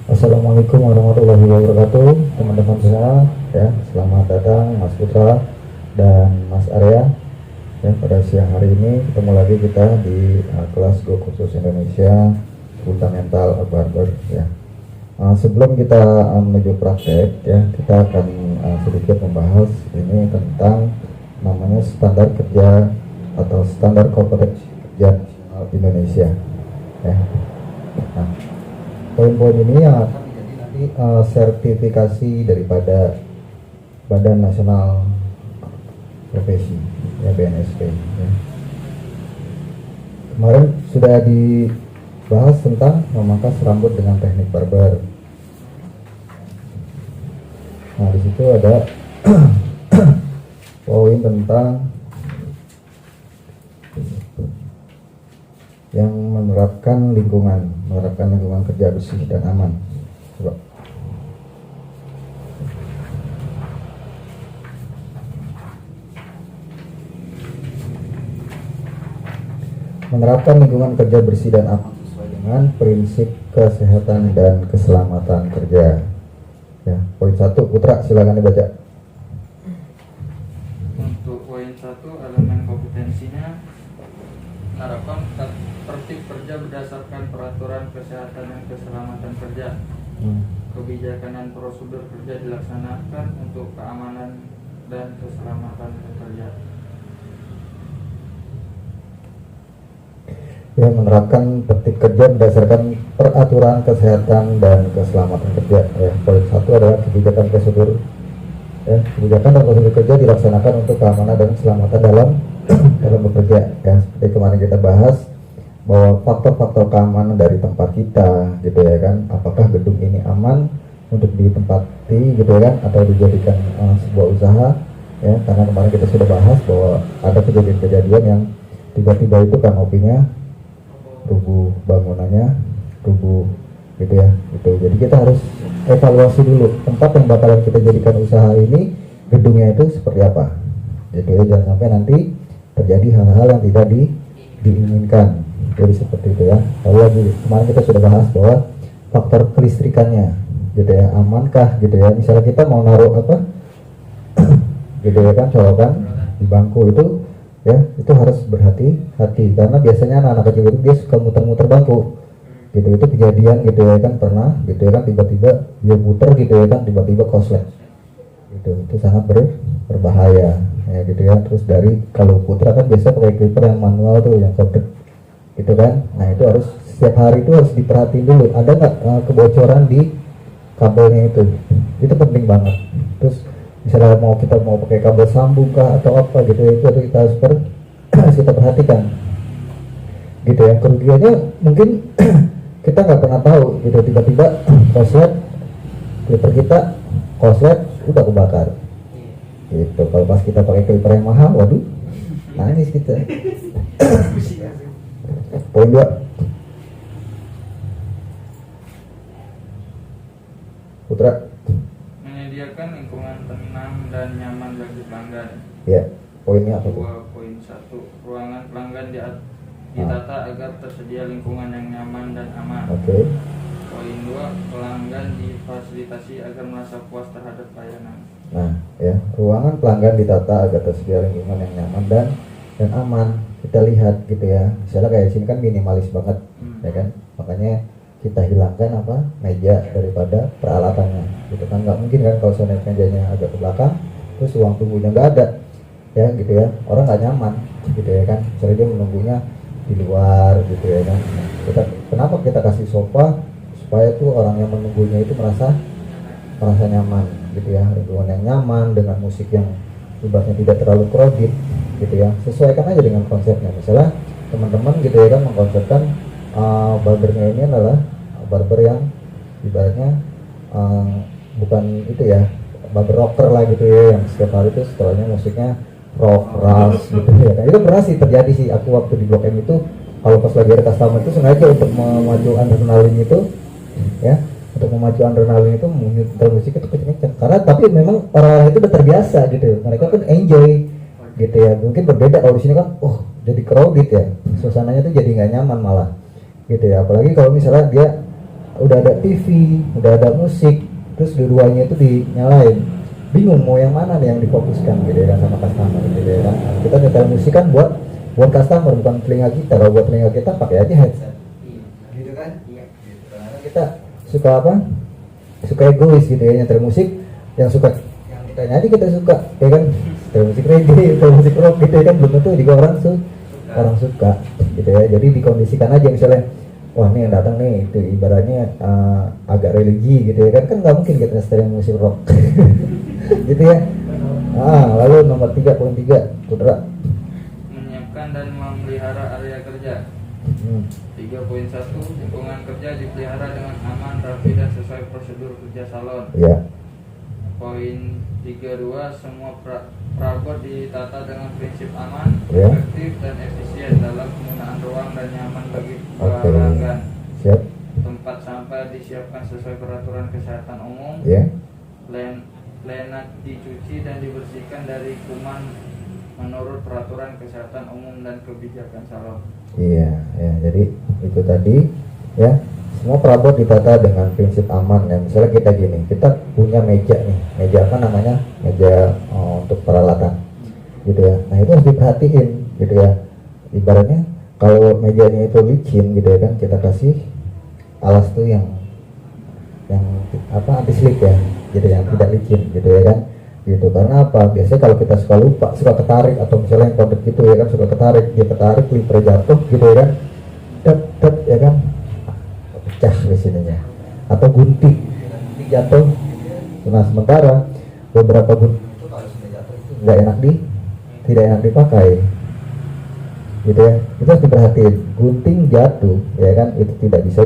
Assalamualaikum warahmatullahi wabarakatuh, teman-teman semua. Ya, selamat datang Mas Putra dan Mas Arya. Ya, pada siang hari ini ketemu lagi kita di kelas Go Kursus Indonesia Fundamental Barber. Ya. Sebelum kita menuju praktek, ya, kita akan sedikit membahas ini tentang namanya standar kerja atau standar kompetensi kerja Indonesia. Ya. Nah, poin-poin ini yang akan menjadi nanti sertifikasi daripada Badan Nasional Profesi, ya, BNSP. Ya. Kemarin sudah dibahas tentang memangkas rambut dengan teknik barber. Nah, di situ ada poin tentang yang menerapkan lingkungan kerja bersih dan aman. Coba. Menerapkan lingkungan kerja bersih dan aman sesuai dengan prinsip kesehatan dan keselamatan kerja. Ya, poin 1, Putra, silakan dibaca. Untuk poin 1, elemen kompetensinya menerapkan tertib kerja berdasarkan peraturan kesehatan dan keselamatan kerja. Kebijakan dan prosedur kerja dilaksanakan untuk keamanan dan keselamatan pekerja. Ya, menerapkan tertib kerja berdasarkan peraturan kesehatan dan keselamatan kerja. Ya, poin 1 adalah kebijakan prosedur. Ya, kebijakan dan prosedur kerja dilaksanakan untuk keamanan dan keselamatan dalam bekerja. Ya, seperti kemarin kita bahas bahwa faktor-faktor keamanan dari tempat kita, gitu ya kan, apakah gedung ini aman untuk ditempati, gitu ya kan, atau dijadikan sebuah usaha. Ya, karena kemarin kita sudah bahas bahwa ada kejadian-kejadian yang tiba-tiba itu kanopinya rubuh, bangunannya rubuh, gitu ya, gitu. Jadi kita harus evaluasi dulu tempat yang bakalan kita jadikan usaha ini, gedungnya itu seperti apa, gitu ya. Jangan sampai nanti terjadi hal-hal yang tidak diinginkan. Jadi seperti itu ya. Lalu kemarin kita sudah bahas bahwa faktor kelistrikannya, gitu ya, amankah, gitu ya. Misalnya kita mau naruh apa gitu ya kan, colokan di bangku itu, ya, itu harus berhati-hati karena biasanya anak-anak kecil itu dia suka muter-muter bangku, gitu. Itu kejadian, gitu ya kan, pernah, gitu ya kan, tiba-tiba dia muter, gitu ya kan, tiba-tiba koslet, gitu. Itu sangat berbahaya, ya, gitu ya. Terus dari kalau Putra kan biasa pakai clipper yang manual tuh, yang kodek, gitu kan. Nah, itu harus setiap hari itu harus diperhatiin dulu ada nggak kebocoran di kabelnya itu penting banget. Terus misalnya kita mau pakai kabel sambung kah atau apa, gitu ya, itu kita harus kita perhatikan, gitu ya. Kerugiannya mungkin kita nggak pernah tahu, gitu, tiba-tiba koslet, clipper kita koslet udah kebakar, gitu. Kalau pas kita pakai clipper yang mahal, waduh, nangis kita. Poin 2, Putra. Menyediakan lingkungan tenang dan nyaman bagi pelanggan. Ya, poinnya apa? 2.1, ruangan pelanggan ditata agar tersedia lingkungan yang nyaman dan aman. Oke. Poin 2, pelanggan difasilitasi agar merasa puas terhadap pelayanan. Nah, ya, ruangan pelanggan ditata agar tersedia lingkungan yang nyaman dan aman. Kita lihat, gitu ya. Misalnya kayak sini kan minimalis banget, ya kan. Makanya kita hilangkan meja daripada peralatannya, gitu kan. Nggak mungkin kan kalau soalnya mejanya agak ke belakang, terus ruang tunggunya nggak ada, ya, gitu ya. Orang nggak nyaman, gitu ya kan. Misalnya dia menunggunya di luar, gitu ya kan. Kenapa kita kasih sofa supaya tuh orang yang menunggunya itu merasa nyaman, gitu ya. Lingkungan yang nyaman dengan musik yang ibaratnya tidak terlalu crowded, gitu ya. Sesuaikan aja dengan konsepnya. Misalnya teman-teman, gitu ya kan, mengkonsepkan barbernya ini adalah barber yang ibaratnya bukan itu ya, barber rocker lah, gitu ya, yang setiap hari itu setelahnya musiknya rock, ras, gitu ya. Nah, itu pernah sih terjadi sih. Aku waktu di Blok M itu, kalau pas lagi ada customer itu sengaja untuk memacu adrenalin itu, ya, untuk memacu adrenalin itu muter musik itu kenceng-kenceng. Karena tapi memang orang-orang itu udah terbiasa, gitu. Mereka kan enjoy, gitu ya. Mungkin berbeda kalau di sini kan, jadi crowded ya, suasananya tuh jadi nggak nyaman malah, gitu ya. Apalagi kalau misalnya dia udah ada TV, udah ada musik, terus dua-duanya itu dinyalain, bingung mau yang mana nih yang difokuskan gitu ya sama customer gitu ya kan. Kita nyetel musik kan buat customer, bukan telinga kita. Kalau buat telinga kita pakai aja headset gitu kan. Gitu. Karena kita suka apa, suka egois gitu ya, nyetel musik yang suka yang kita nyanyi kita suka ya kan, nyetel musik reggae, nyetel musik rock gitu ya kan, belum tentu juga orang suka gitu ya. Jadi dikondisikan aja, misalnya wah ini yang datang nih itu ibaratnya agak religi gitu ya kan nggak mungkin kita setel musik rock gitu ya. Lalu nomor 3.3 Putra. Menyiapkan dan memelihara area kerja. 3.1 lingkungan kerja dipelihara dengan aman, rapi dan sesuai prosedur kerja salon. Ya. Poin 32 semua perabot ditata dengan prinsip aman, Ya. efektif dan efisien dalam penggunaan ruang dan nyaman bagi pelanggan. Siap. Tempat sampah disiapkan sesuai peraturan kesehatan umum. Ya. Lenak dicuci dan dibersihkan dari kuman menurut peraturan kesehatan umum dan kebijakan salon. Iya, ya, jadi itu tadi ya, semua perabot ditata dengan prinsip aman ya. Misalnya kita gini, kita punya meja nih, meja apa namanya, meja untuk peralatan gitu ya. Nah itu harus diperhatiin gitu ya. Ibaratnya kalau mejanya itu licin gitu ya kan, kita kasih alas tuh yang apa, anti slip ya, gitu, yang tidak licin gitu ya kan. Gitu, karena apa, biasanya kalau kita suka lupa, suka ketarik, atau misalnya yang produk gitu ya kan, suka ketarik, dia ketarik, clipper jatuh gitu ya kan, tet ya kan, pecah di sininya, atau gunting jatuh. Nah sementara beberapa gunting itu kalau sudah jatuh itu tidak enak dipakai gitu ya. Itu harus diperhatiin, gunting jatuh ya kan, itu tidak bisa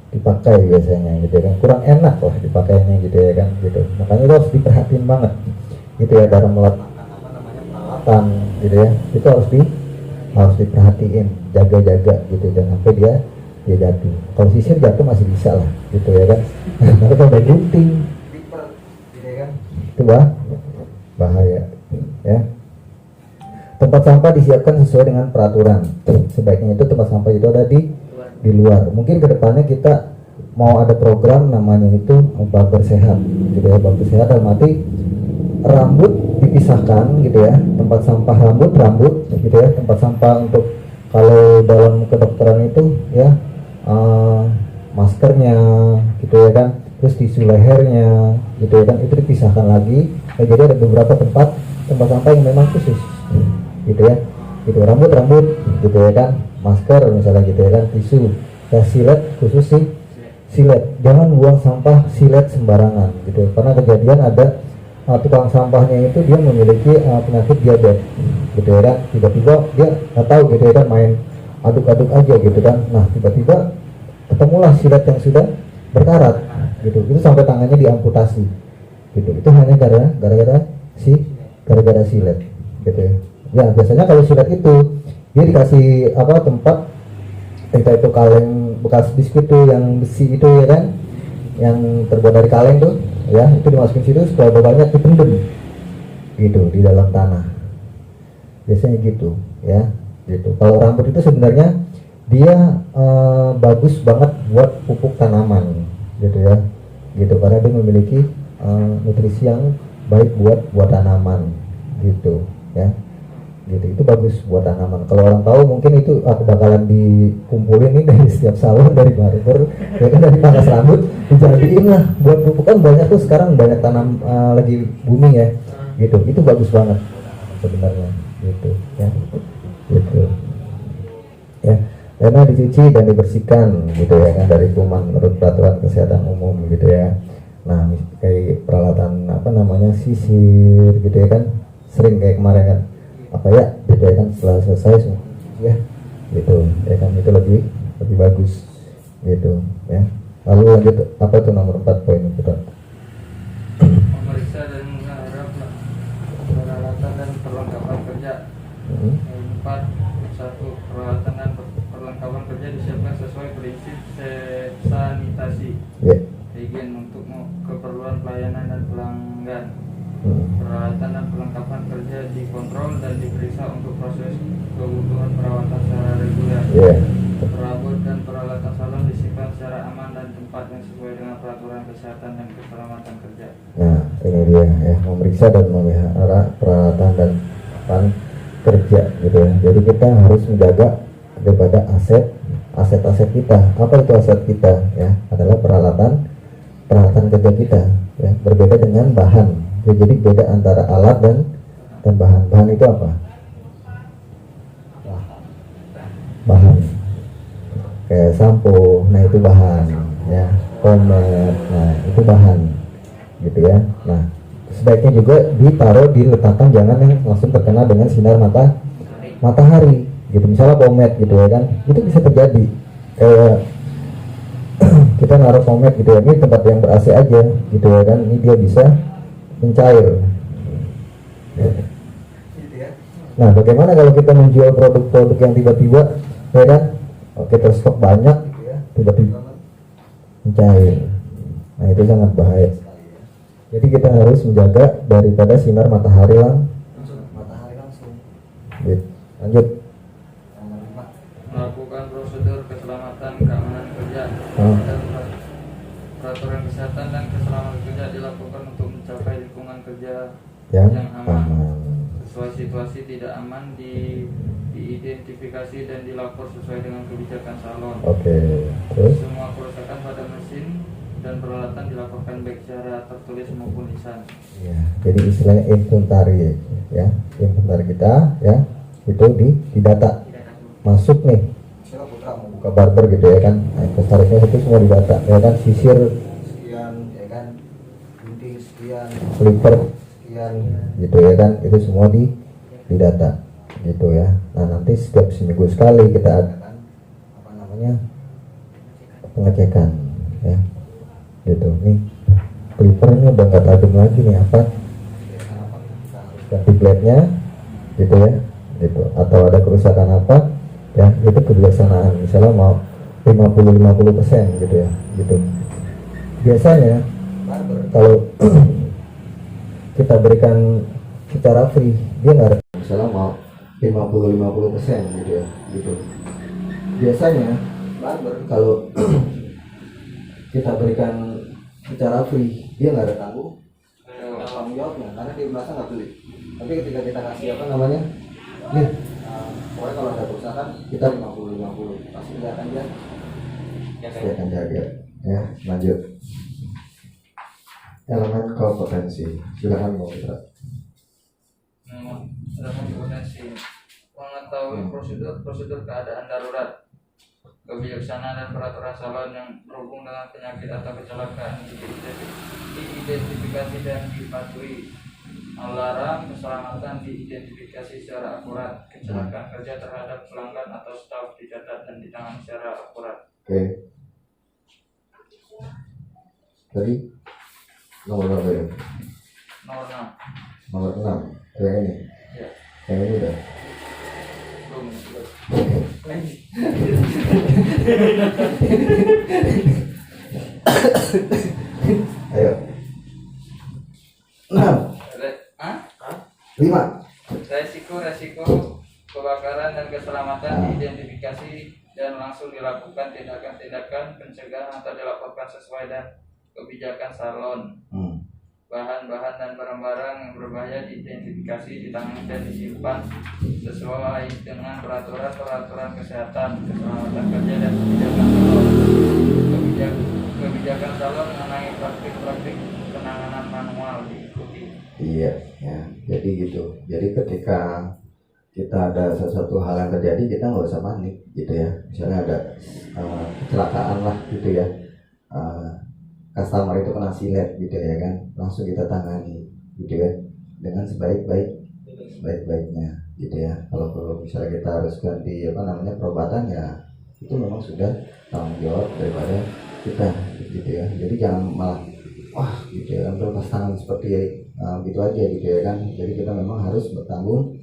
dipakai biasanya gitu ya kan, kurang enak lah dipakainya gitu ya kan gitu. Makanya itu harus diperhatiin banget gitu ya dalam meletakkan apa namanya peralatan gitu ya. Itu harus diperhatiin, jaga-jaga gitu, jangan sampai dia jatuh. Kalau sisir jatuh masih bisa lah gitu ya kan. Tapi kalau ada gunting gitu ya kan, itu bahaya ya. Tempat sampah disiapkan sesuai dengan peraturan. Sebaiknya itu tempat sampah itu ada di luar. Mungkin kedepannya kita mau ada program namanya itu barber sehat gitu ya. Barber sehat dalam arti rambut dipisahkan gitu ya, tempat sampah rambut gitu ya, tempat sampah untuk kalau dalam kedokteran itu ya, maskernya gitu ya kan, terus tisu lehernya gitu ya kan, itu dipisahkan lagi ya. Jadi ada beberapa tempat sampah yang memang khusus gitu ya, gitu, rambut gitu ya kan, masker misalnya gitu ya kan, tisu ya, silet khusus sih, silet, jangan buang sampah silet sembarangan gitu. Karena kejadian ada tukang sampahnya itu dia memiliki penyakit diabetes gitu ya kan, tiba-tiba dia nggak tahu gitu ya kan, main aduk-aduk aja gitu kan, nah tiba-tiba ketemulah silet yang sudah berkarat gitu, itu sampai tangannya diamputasi gitu. Itu hanya gara-gara silet gitu ya. Ya biasanya kalau silet itu dia dikasih apa, tempat entah itu kaleng bekas biskuit tuh yang besi itu ya kan, yang terbuat dari kaleng tuh ya, itu dimasukin situ supaya banyak dipendem gitu di dalam tanah biasanya gitu ya gitu. Kalau rambut itu sebenarnya dia bagus banget buat pupuk tanaman gitu ya gitu, karena dia memiliki nutrisi yang baik buat tanaman gitu ya gitu. Itu bagus buat tanaman. Kalau orang tahu mungkin itu aku bakalan dikumpulin nih dari setiap salon, dari barber ya kan, dari pangkas rambut dijadiin lah buat pupuk. Kan banyak tuh sekarang, banyak tanam lagi booming ya gitu. Itu bagus banget sebenarnya gitu ya gitu ya. Karena dicuci dan dibersihkan gitu ya kan dari kuman menurut peraturan kesehatan umum gitu ya. Nah kayak peralatan apa namanya, sisir gitu ya kan, sering kayak kemarin kan apa ya gitu ya kan, setelah selesai semua ya gitu ya kan, itu lebih bagus gitu ya. Lalu lanjut apa itu nomor 4 poin itu Pak? Memeriksa dan memelihara peralatan dan perlengkapan kerja. 4.1 peralatan dan perlengkapan kerja disiapkan sesuai prinsip sanitasi, higien untuk keperluan pelayanan dan pelanggan. Peralatan dan perlengkapan kerja dikontrol dan diperiksa untuk proses kebutuhan perawatan secara reguler. Perabot dan peralatan tempat yang sesuai dengan peraturan kesehatan dan keselamatan kerja. Nah, ini dia ya, memeriksa dan memelihara peralatan dan peralatan kerja gitu ya. Jadi kita harus menjaga daripada aset kita. Apa itu aset kita ya? Adalah peralatan kerja kita ya. Berbeda dengan bahan. Ya, jadi beda antara alat dan bahan. Bahan itu apa? Bahan. Kayak sampo, nah itu bahan ya. Pomade, nah itu bahan gitu ya. Nah, sebaiknya juga ditaruh di letakkan, jangan yang langsung terkena dengan sinar matahari gitu. Misalnya pomade gitu ya kan, itu bisa terjadi kayak kita naruh pomade gitu ya, ini tempat yang ber AC aja gitu ya kan, ini dia bisa mencair. Nah, bagaimana kalau kita menjual produk-produk yang tiba-tiba ya kan, kita stok banyak gitu ya, tiba-tiba mencair. Nah, itu sangat bahaya. Jadi kita harus menjaga daripada sinar matahari langsung. Gitu. Lanjut. Melakukan prosedur keselamatan keamanan kerja dan peraturan kesehatan dan keselamatan kerja dilakukan untuk mencapai lingkungan kerja yang aman. Sesuai situasi tidak aman diidentifikasi dan dilapor sesuai dengan kebijakan salon. Oke. Terus? Semua kerusakan pada mesin dan peralatan dilaporkan baik secara tertulis maupun lisan. Ya, jadi istilahnya inventari ya, inventari kita ya, itu di data. Masuk nih, misalnya Putra mau buka barber gitu ya kan, nah, inventarisnya itu semua didata ya kan, sisir sekian ya kan, gunting sekian, clipper sekian gitu ya kan, itu semua didata gitu ya. Nah, nanti setiap seminggu sekali kita adakan apa namanya, pengecekan ya gitu. Nih clippernya udah nggak tajam lagi nih, apa kita harus ganti blade-nya gitu ya gitu, atau ada kerusakan apa ya, itu kebiasaan. Misalnya mau 50% gitu ya gitu. Biasanya kalau kita berikan secara free, dia nggak ada, misalnya mau 50% gitu ya gitu. Biasanya kalau kita berikan secara free, dia nggak ada tanggung jawabnya, karena dia merasa nggak beli. Tapi ketika kita kasih apa namanya, nih pokoknya kalau ada kerusakan kita 50-50 pasti dia akan jaga ya. Lanjut, elemen kompetensi, silakan mau kita. Elemen kompetensi: mengetahui prosedur keadaan darurat, kebijaksanaan dan peraturan salon yang berhubung dengan penyakit atau kecelakaan diidentifikasi dan dipatuhi. Melarang keselamatan diidentifikasi secara akurat. Kecelakaan kerja terhadap pelanggan atau staf dicatat dan ditangani secara akurat. Oke. Tadi nomor berapa ya? Nomor 6. Yang ini. Ya. Yang ini udah. Belum. Ayo. 5. Resiko kebakaran dan keselamatan diidentifikasi dan langsung dilakukan tindakan-tindakan pencegahan atau dilaporkan sesuai dengan kebijakan salon. Bahan-bahan dan barang-barang yang berbahaya diidentifikasi, ditangani dan disimpan sesuai dengan peraturan kesehatan, keselamatan kerja dan kebijakan salon. Kebijakan salon mengenai praktik-praktik penanganan manual diikuti. Iya, ya. Jadi gitu. Jadi ketika kita ada sesuatu hal yang terjadi, kita nggak usah panik gitu ya. Misalnya ada kecelakaan lah gitu ya, customer itu kena silet gitu ya kan, langsung kita tangani gitu ya dengan sebaik-baiknya gitu ya. Kalau perlu misalnya kita harus ganti apa namanya perobatan, ya itu memang sudah tanggung jawab daripada kita gitu ya. Jadi jangan malah gitu ya, berlepas tangan seperti gitu aja gitu ya kan. Jadi kita memang harus bertanggung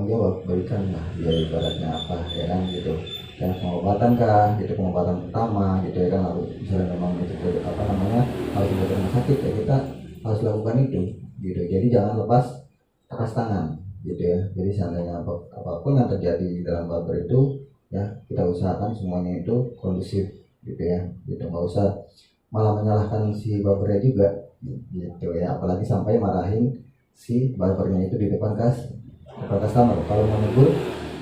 jawab, berikan lah dia ibaratnya apa ya kan gitu. Dan pengobatan kah gitu, pengobatan pertama gitu ya kan, harus misalnya memang itu apa namanya harus ke rumah sakit ya, kita harus lakukan itu gitu. Jadi jangan lepas tangan gitu ya. Jadi seandainya apapun yang terjadi dalam barber itu ya, kita usahakan semuanya itu kondusif gitu ya, gitu. Nggak usah malah menyalahkan si barbernya juga, gitu ya. Apalagi sampai marahin si barbernya itu di depan customer. Kalau mau negur,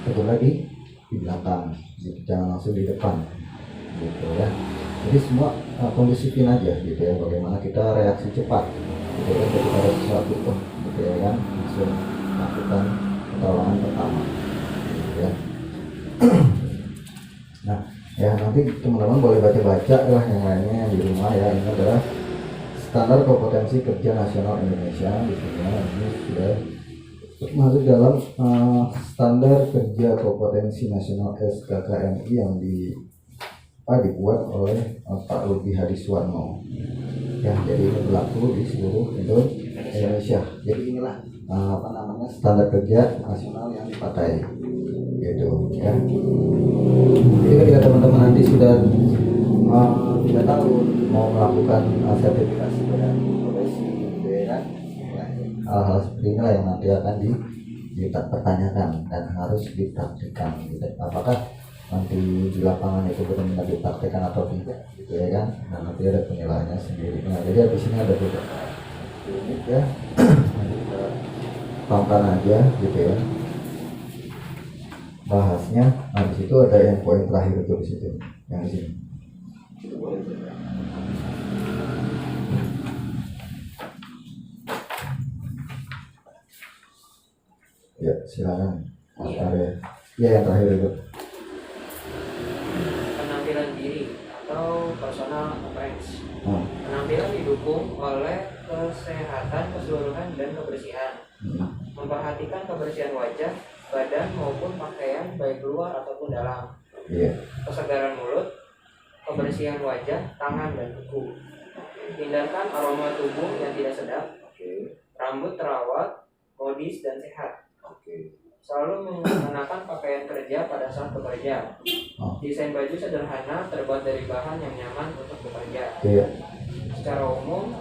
tegur lagi di belakang, gitu. Jangan langsung di depan, gitu ya. Jadi semua kondisifin aja, gitu ya. Bagaimana kita reaksi cepat, gitu ya, ketika ada sesuatu tuh, gitu ya kan, langsung lakukan pertolongan pertama, gitu ya. Nah, ya nanti teman-teman boleh baca-baca lah yang lainnya di rumah ya. Ini adalah standar kompetensi kerja nasional Indonesia, di sini ini sudah masuk dalam standar kerja kompetensi nasional SKKNI yang dibuat oleh Pak Lutfi Hadiswarno. Ya, jadi ini berlaku di seluruh Indonesia. Jadi inilah standar kerja nasional yang dipakai, gitu ya. Jadi ketika teman-teman nanti sudah tidak tahu mau melakukan sertifikasi pada profesi, gitu ya kan, hal-hal seperti inilah yang nanti akan dipertanyakan dan harus dipraktikkan, gitu. Apakah nanti di lapangan itu benar-benar dipraktikkan atau tidak, gitu ya kan. Nah, nanti ada penilaiannya sendiri. Nah, jadi di sini ada beberapa unit ya. Nanti kita tonton aja, gitu ya, bahasnya. Nah, di situ ada yang poin terakhir itu di situ, yang di sini. Ya, silakan Mas Arya. Ya, yang terakhir itu. Penampilan diri atau personal appearance. Penampilan didukung oleh kesehatan keseluruhan dan kebersihan. Memperhatikan kebersihan wajah, badan maupun pakaian baik luar ataupun dalam. Kesegaran mulut, kebersihan wajah, tangan dan kuku. Hindarkan aroma tubuh yang tidak sedap. Rambut terawat, modis dan sehat. Selalu menggunakan pakaian kerja pada saat bekerja. Desain baju sederhana terbuat dari bahan yang nyaman untuk bekerja. Secara umum,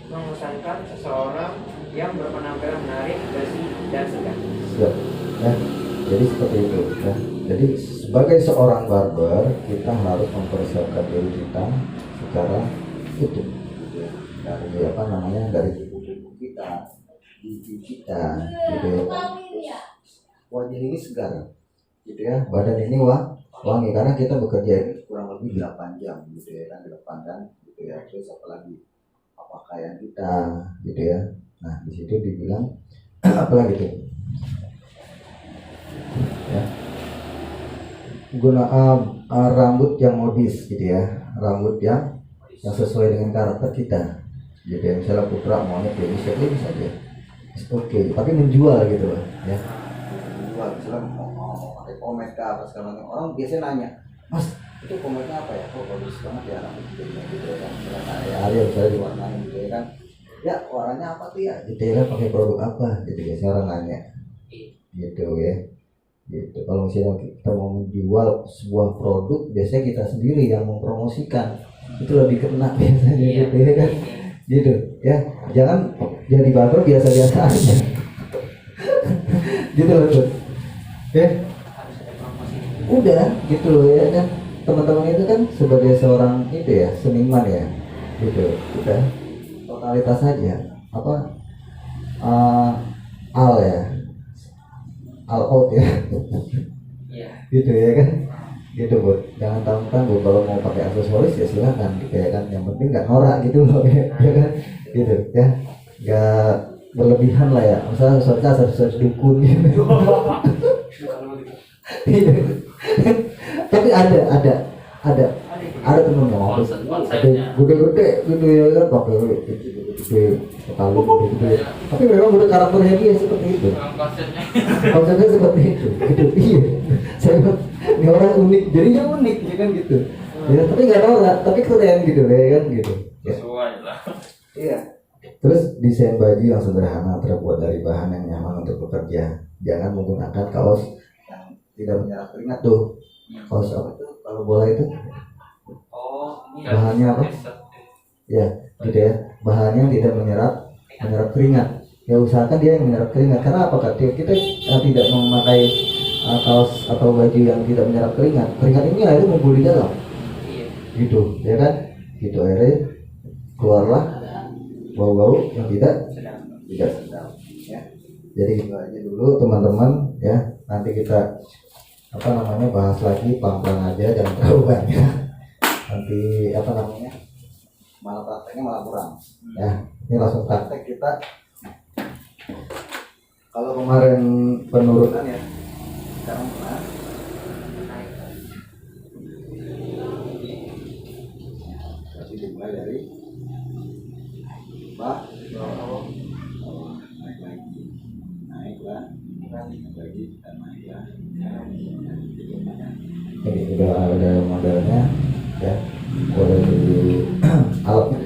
mengesankan seseorang yang berpenampilan menarik, bersih dan segar. Ya, jadi seperti itu ya. Jadi sebagai seorang barber, kita harus mempersiapkan diri kita secara utuh, dari tubuh kita, gigi kita, gitu ya. Wajah ini segar, gitu ya. Badan ini wangi karena kita bekerja ini kurang lebih 8 jam, gitu ya kan, di depan kan, gitu ya. Terus apalagi pakaian kita, gitu ya. Nah, di situ dibilang apalagi tuh ya, rambut yang modis, gitu ya, rambut yang sesuai dengan karakter kita, gitu ya. Misalnya putra maunya kayak siapa saja, oke, tapi menjual gitu loh ya. Menjual, misalnya mau pakai pomade ke apa segala macam, orang biasanya nanya, Mas itu pomade-nya apa ya? Oh bagus banget ya rambut gitu ya kan. Misalnya Ariel misalnya diwarnain gitu ya kan, ya warnanya apa tuh ya, gitu ya, pakai produk apa, gitu biasanya orang nanya, gitu ya. Gitu. Kalau misalnya kita mau menjual sebuah produk, biasanya kita sendiri yang mempromosikan, itu lebih kena biasanya, gitu ya kan, gitu ya. Jangan jadi barber biasa-biasa aja, gitu loh tuh ya. Udah gitu loh ya kan, teman-teman itu kan sebagai seorang itu ya, seniman ya, gitu. Kita totalitas saja apa all ya, all out ya, gitu ya kan, gitu Bu. Jangan tanggung-tanggung, kalau mau pakai aksesoris ya silakan, gitu ya kan. Yang penting nggak norak gitu loh ya kan, gitu ya, nggak berlebihan lah ya. Misalnya aksesoris dukun gitu. Tapi ada temennya ada gede-gede gitu ya kan, pakai gede sekali gitu. Tapi memang udah karakternya dia seperti itu, konsepnya seperti itu, gitu. Iya, saya ini orang unik, jadinya unik ya kan, gitu ya. Tapi nggak norak, tapi keren gitu ya kan, gitu ya. Iya. Terus desain baju yang sederhana terbuat dari bahan yang nyaman untuk bekerja. Jangan menggunakan kaos yang tidak menyerap keringat tuh. Kaos apa tuh kalau bola itu? Bahannya apa? Ya, gitu ya. Bahannya yang tidak menyerap keringat. Ya usahakan dia yang menyerap keringat. Karena apa? Kita tidak memakai kaos atau baju yang tidak menyerap keringat. Keringat ini akhirnya ngumpul di dalam. gitu ya kan, gitu akhirnya keluarlah bau-bau yang tidak sedap ya. Jadi itu aja dulu teman-teman ya, nanti kita bahas lagi pelan-pelan aja, jangan terlalu banyak nanti malah prakteknya malah kurang ya. Ini langsung praktek kita. Kalau kemarin penurunan ya, sekarang naik. Jadi dimulai dari bawah, naik lagi, naiklah, naik lagi, dan naiklah. Jadi udah ada modelnya ya, boleh di alatnya